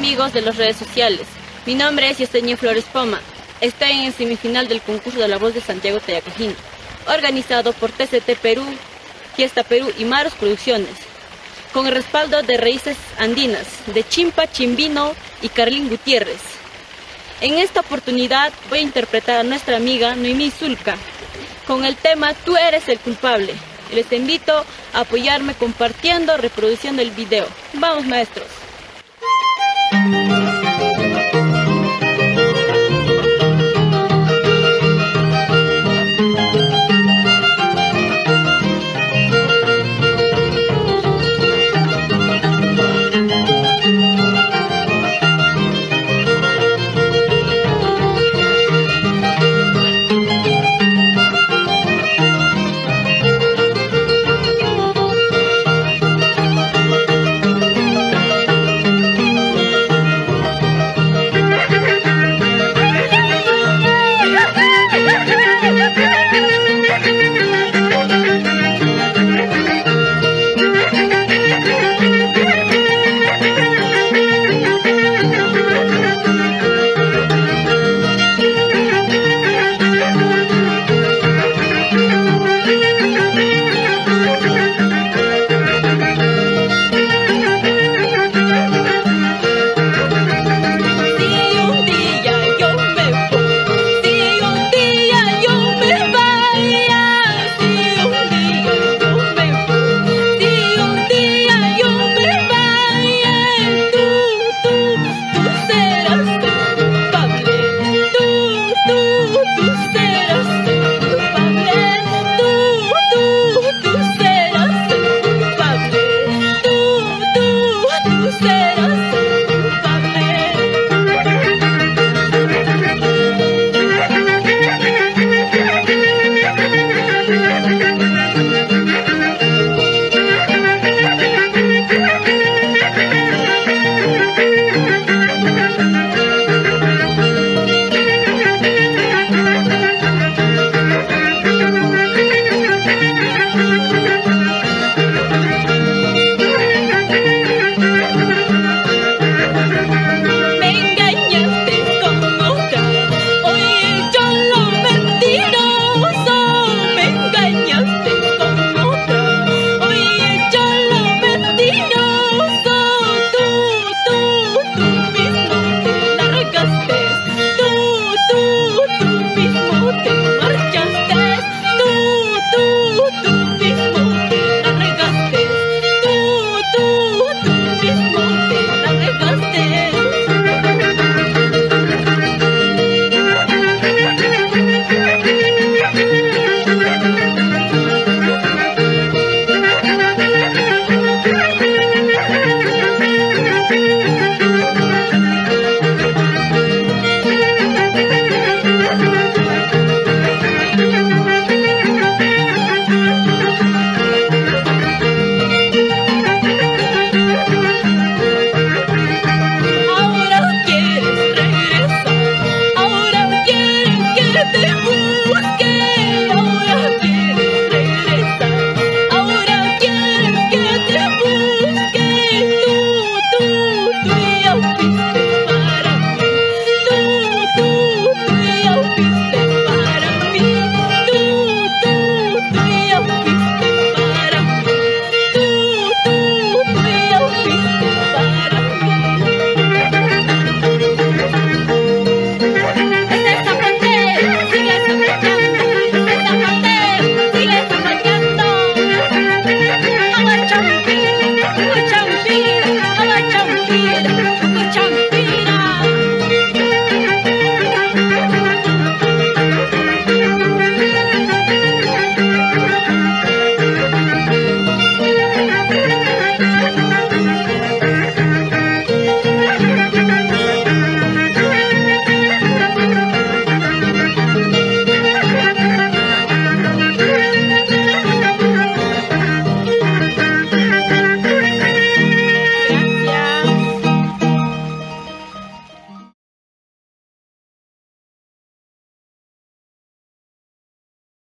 amigos de las redes sociales. Mi nombre es Yesenia Flores Poma. Estoy en el semifinal del concurso de La Voz de Santiago Tayacajino, organizado por TCT Perú, Fiesta Perú y Maros Producciones, con el respaldo de Raíces Andinas, de Chimpa, Chimbino y Carlín Gutiérrez. En esta oportunidad voy a interpretar a nuestra amiga Noemí Zulca, con el tema Tú eres el culpable. Les invito a apoyarme compartiendo, reproduciendo el video. ¡Vamos, maestros!